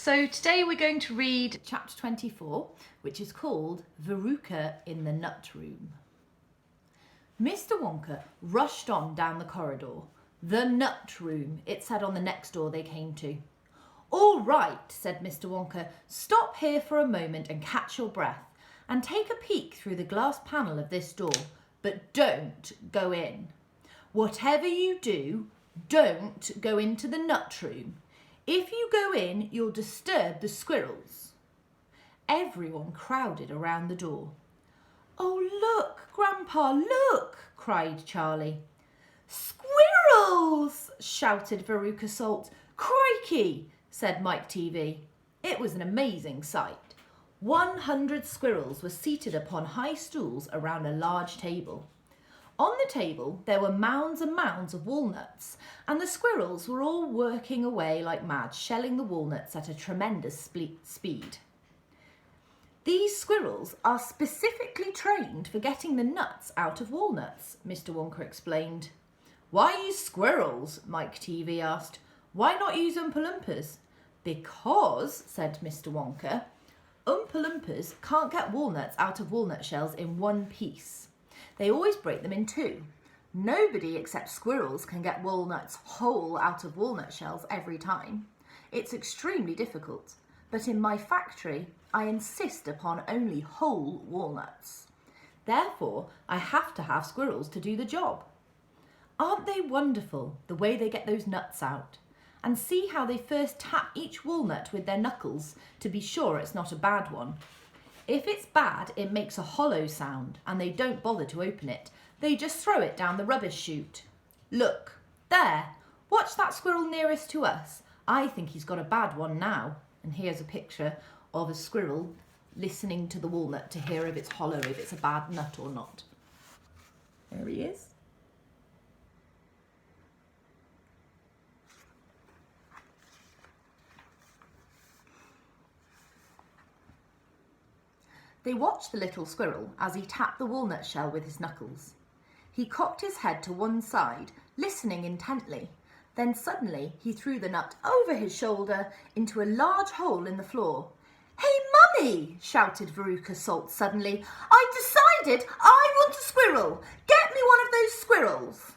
So today we're going to read chapter 24, which is called Veruca in the Nut Room. Mr. Wonka rushed on down the corridor. The nut room, it said on the next door they came to. All right, said Mr. Wonka, stop here for a moment and catch your breath and take a peek through the glass panel of this door, but don't go in. Whatever you do, don't go into the nut room. If you go in, you'll disturb the squirrels. Everyone crowded around the door. Oh, look, Grandpa, look, cried Charlie. Squirrels, shouted Veruca Salt. Crikey, said Mike TV. It was an amazing sight. 100 squirrels were seated upon high stools around a large table. On the table there were mounds and mounds of walnuts, and the squirrels were all working away like mad, shelling the walnuts at a tremendous speed. These squirrels are specifically trained for getting the nuts out of walnuts, Mr. Wonka explained. Why use squirrels? Mike TV asked. Why not use Oompa Loompas? Because, said Mr. Wonka, Oompa Loompas can't get walnuts out of walnut shells in one piece. They always break them in two. Nobody except squirrels can get walnuts whole out of walnut shells every time. It's extremely difficult, but in my factory, I insist upon only whole walnuts. Therefore, I have to have squirrels to do the job. Aren't they wonderful, the way they get those nuts out? And see how they first tap each walnut with their knuckles to be sure it's not a bad one. If it's bad, it makes a hollow sound and they don't bother to open it. They just throw it down the rubbish chute. Look, there, watch that squirrel nearest to us. I think he's got a bad one now. And here's a picture of a squirrel listening to the walnut to hear if it's hollow, if it's a bad nut or not. There he is. They watched the little squirrel as he tapped the walnut shell with his knuckles. He cocked his head to one side, listening intently. Then suddenly he threw the nut over his shoulder into a large hole in the floor. Hey, Mummy, shouted Veruca Salt suddenly. I decided I want a squirrel. Get me one of those squirrels.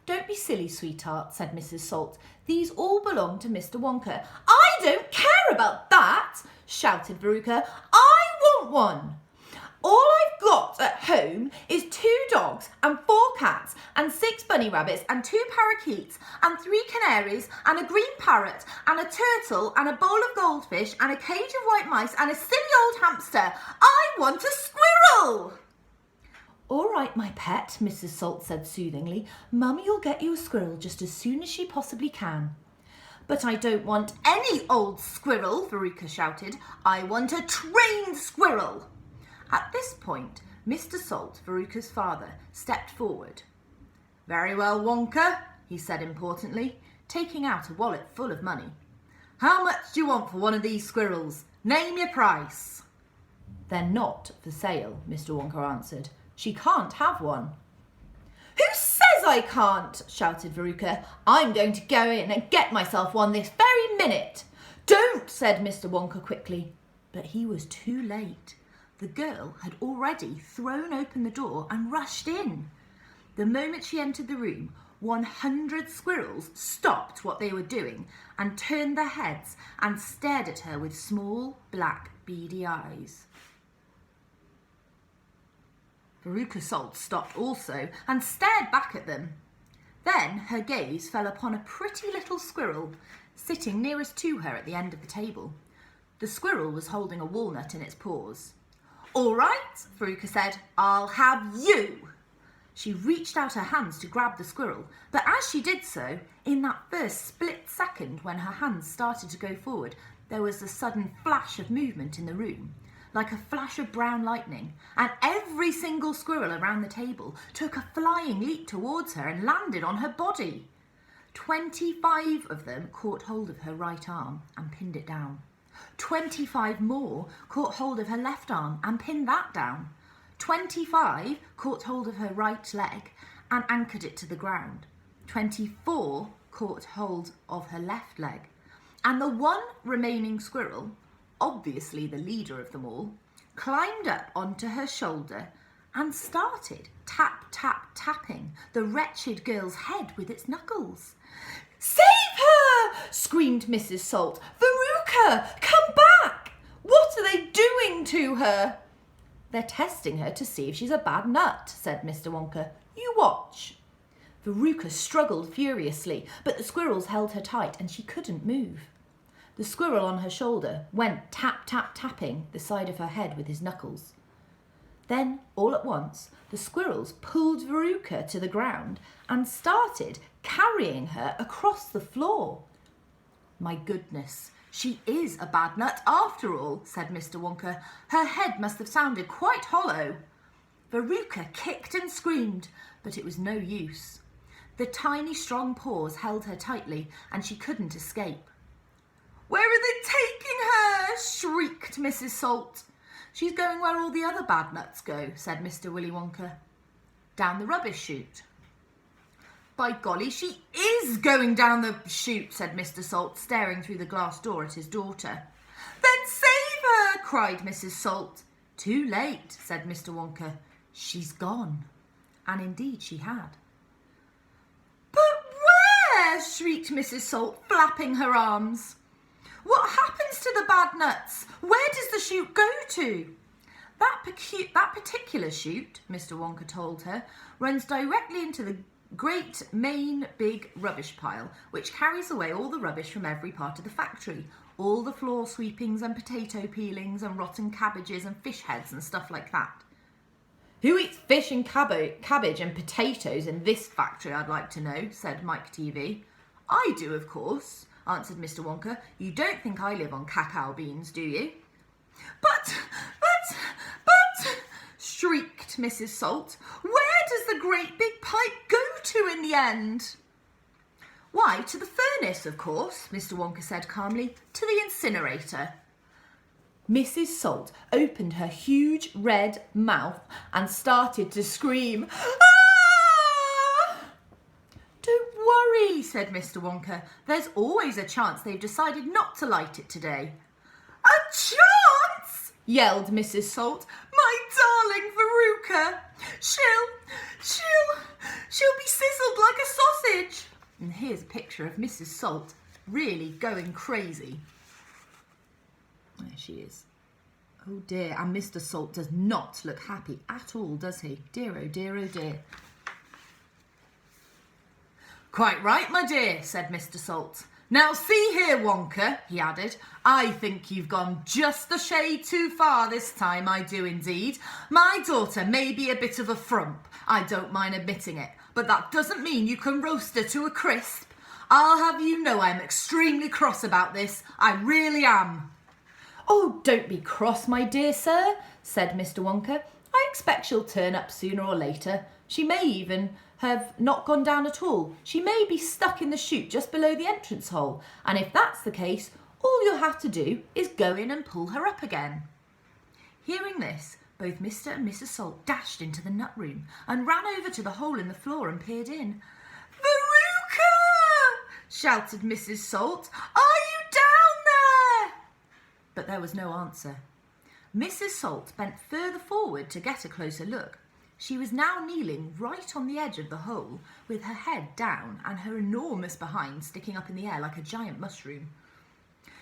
Don't be silly, sweetheart, said Mrs. Salt. These all belong to Mr. Wonka. I don't care about that, shouted Veruca. I want one. All I've got at home is 2 dogs and 4 cats and 6 bunny rabbits and 2 parakeets and 3 canaries and a green parrot and a turtle and a bowl of goldfish and a cage of white mice and a silly old hamster. I want a squirrel. All right, my pet, Mrs. Salt said soothingly. Mummy'll get you a squirrel just as soon as she possibly can. But I don't want any old squirrel, Veruca shouted. I want a trained squirrel. At this point, Mr. Salt, Veruca's father, stepped forward. Very well, Wonka, he said importantly, taking out a wallet full of money. How much do you want for one of these squirrels? Name your price. They're not for sale, Mr. Wonka answered. She can't have one. Who says I can't? Shouted Veruca. I'm going to go in and get myself one this very minute. Don't, said Mr. Wonka quickly. But he was too late. The girl had already thrown open the door and rushed in. The moment she entered the room, 100 squirrels stopped what they were doing and turned their heads and stared at her with small, black, beady eyes. Veruca Salt stopped also and stared back at them. Then her gaze fell upon a pretty little squirrel sitting nearest to her at the end of the table. The squirrel was holding a walnut in its paws. All right, Veruca said, I'll have you. She reached out her hands to grab the squirrel, but as she did so, in that first split second when her hands started to go forward, there was a sudden flash of movement in the room, like a flash of brown lightning, and every single squirrel around the table took a flying leap towards her and landed on her body. 25 of them caught hold of her right arm and pinned it down. 25 more caught hold of her left arm and pinned that down. 25 caught hold of her right leg and anchored it to the ground. 24 caught hold of her left leg. and the one remaining squirrel, obviously the leader of them all, climbed up onto her shoulder and started tap, tap, tapping the wretched girl's head with its knuckles. "Save her!" screamed Mrs. Salt. "Veruca, come back! What are they doing to her?" "They're testing her to see if she's a bad nut," said Mr. Wonka. "You watch." Veruca struggled furiously, but the squirrels held her tight and she couldn't move. The squirrel on her shoulder went tap, tap, tapping the side of her head with his knuckles. Then, all at once, the squirrels pulled Veruca to the ground and started carrying her across the floor. "My goodness, she is a bad nut after all," said Mr. Wonka. "Her head must have sounded quite hollow." Veruca kicked and screamed, but it was no use. The tiny, strong paws held her tightly and she couldn't escape. "Where are they taking her?" shrieked Mrs. Salt. "She's going where all the other bad nuts go," said Mr. Willy Wonka. "Down the rubbish chute." "By golly, she is going down the chute," said Mr. Salt, staring through the glass door at his daughter. "Then save her!" cried Mrs. Salt. "Too late," said Mr. Wonka. "She's gone." And indeed she had. "But where?" shrieked Mrs. Salt, flapping her arms. "What happens to the bad nuts? Where does the chute go to?" That particular chute," Mr. Wonka told her, "runs directly into the great main big rubbish pile, which carries away all the rubbish from every part of the factory, all the floor sweepings and potato peelings and rotten cabbages and fish heads and stuff like that." "Who eats fish and cabbage and potatoes in this factory, I'd like to know," said Mike TV. "I do, of course," answered Mr. Wonka. "You don't think I live on cacao beans, do you?" But, shrieked Mrs. Salt, "where does the great big pipe go to in the end?" "Why, to the furnace, of course," Mr. Wonka said calmly. "To the incinerator." Mrs. Salt opened her huge red mouth and started to scream. "Ah!" "Don't worry," said Mr. Wonka. "There's always a chance they've decided not to light it today." "A chance!" yelled Mrs. Salt. "My darling Veruca! She'll be sizzled like a sausage." And here's a picture of Mrs. Salt really going crazy. There she is. Oh dear, and Mr. Salt does not look happy at all, does he? Dear, oh dear, oh dear. "Quite right, my dear," said Mr. Salt. "Now see here, Wonka," he added, "I think you've gone just a shade too far this time, I do indeed. My daughter may be a bit of a frump, I don't mind admitting it, but that doesn't mean you can roast her to a crisp. I'll have you know I'm extremely cross about this, I really am." "Oh, don't be cross, my dear sir," said Mr. Wonka. "I expect she'll turn up sooner or later. She may even have not gone down at all. She may be stuck in the chute just below the entrance hole, and if that's the case, all you'll have to do is go in and pull her up again." Hearing this, both Mr. and Mrs. Salt dashed into the nut room and ran over to the hole in the floor and peered in. "Veruca!" shouted Mrs. Salt. "Are you down there?" But there was no answer. Mrs. Salt bent further forward to get a closer look. She was now kneeling right on the edge of the hole, with her head down and her enormous behind sticking up in the air like a giant mushroom.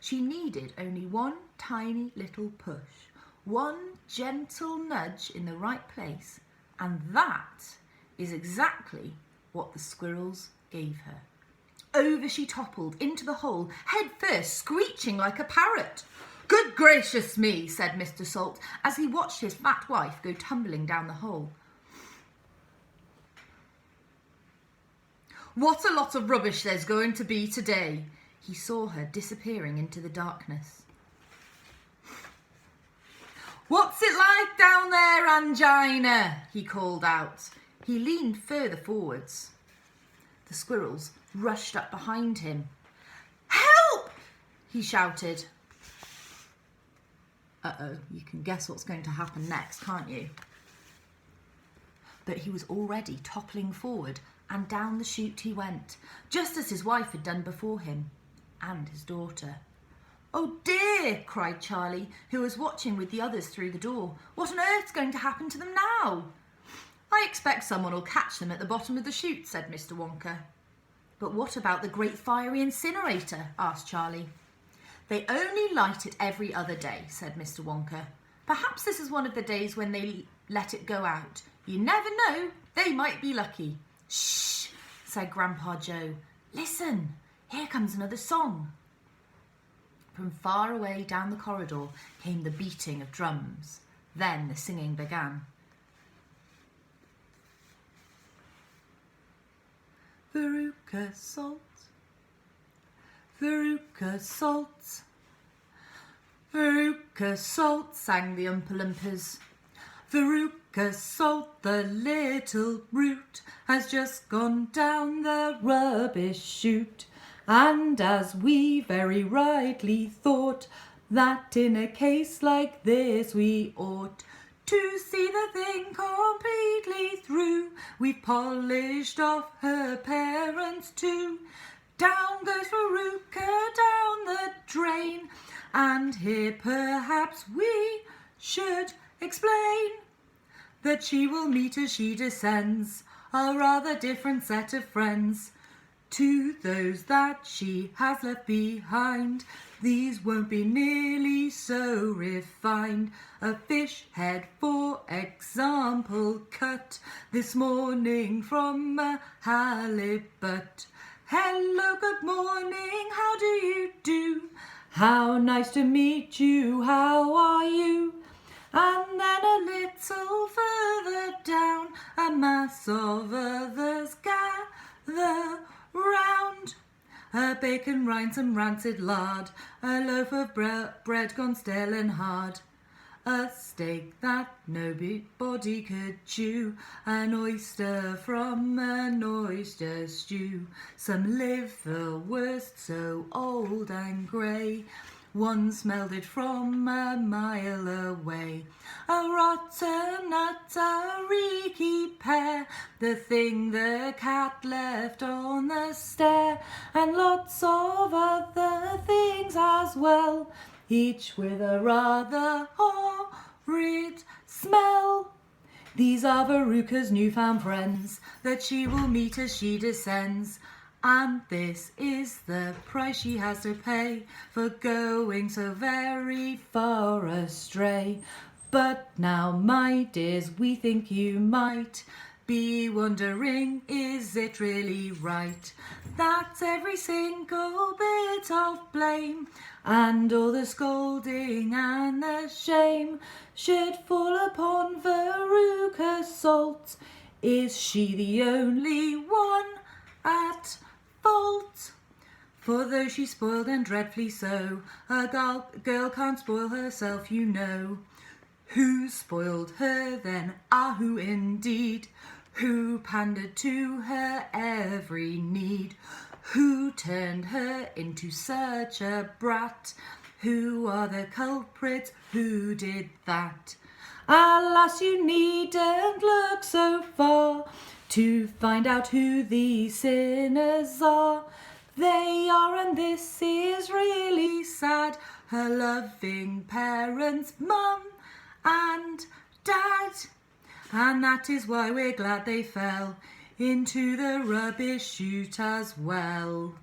She needed only one tiny little push, one gentle nudge in the right place, and that is exactly what the squirrels gave her. Over she toppled into the hole, head first, screeching like a parrot. "Good gracious me," said Mr. Salt, as he watched his fat wife go tumbling down the hole. "What a lot of rubbish there's going to be today." He saw her disappearing into the darkness. "What's it like down there, Angina?" he called out. He leaned further forwards. The squirrels rushed up behind him. "Help!" he shouted. Uh-oh, you can guess what's going to happen next, can't you? But he was already toppling forward, and down the chute he went, just as his wife had done before him. and his daughter. "Oh dear," cried Charlie, who was watching with the others through the door. "What on earth's going to happen to them now?" "I expect someone will catch them at the bottom of the chute," said Mr. Wonka. "But what about the great fiery incinerator?" asked Charlie. "They only light it every other day," said Mr. Wonka. "Perhaps this is one of the days when they let it go out. You never know, they might be lucky." "Shh," said Grandpa Joe. "Listen, here comes another song." From far away down the corridor came the beating of drums. Then the singing began. Veruca Salt, Veruca Salt, Veruca Salt, sang the Oompa Loompas. Veruca Salt, the little brute, has just gone down the rubbish chute. And as we very rightly thought, that in a case like this we ought to see the thing completely through, we've polished off her parents too. Down goes Veruca down the drain, and here perhaps we should explain that she will meet as she descends a rather different set of friends to those that she has left behind. These won't be nearly so refined. A fish head, for example, cut this morning from a halibut. "Hello, good morning, how do you do? How nice to meet you, how are you?" And then a little further down, a mass of others gather round. A bacon rind, some rancid lard, a loaf of bread gone stale and hard, a steak that nobody could chew, an oyster from an oyster stew, some liverwurst so old and grey, one smelled it from a mile away. A rotten nut, a reeky pear, the thing the cat left on the stair, and lots of other things as well, each with a rather horrid smell. These are Veruca's newfound friends, that she will meet as she descends. And this is the price she has to pay for going so very far astray. But now, my dears, we think you might be wondering, is it really right that every single bit of blame and all the scolding and the shame should fall upon Veruca Salt? Is she the only one at fault? For though she's spoiled and dreadfully so, a girl can't spoil herself, you know. Who spoiled her then? Ah, who indeed? Who pandered to her every need? Who turned her into such a brat? Who are the culprits? Who did that? Alas, you needn't look so far to find out who these sinners are. They are, and this is really sad, her loving parents, Mum and Dad. And that is why we're glad they fell into the rubbish chute as well.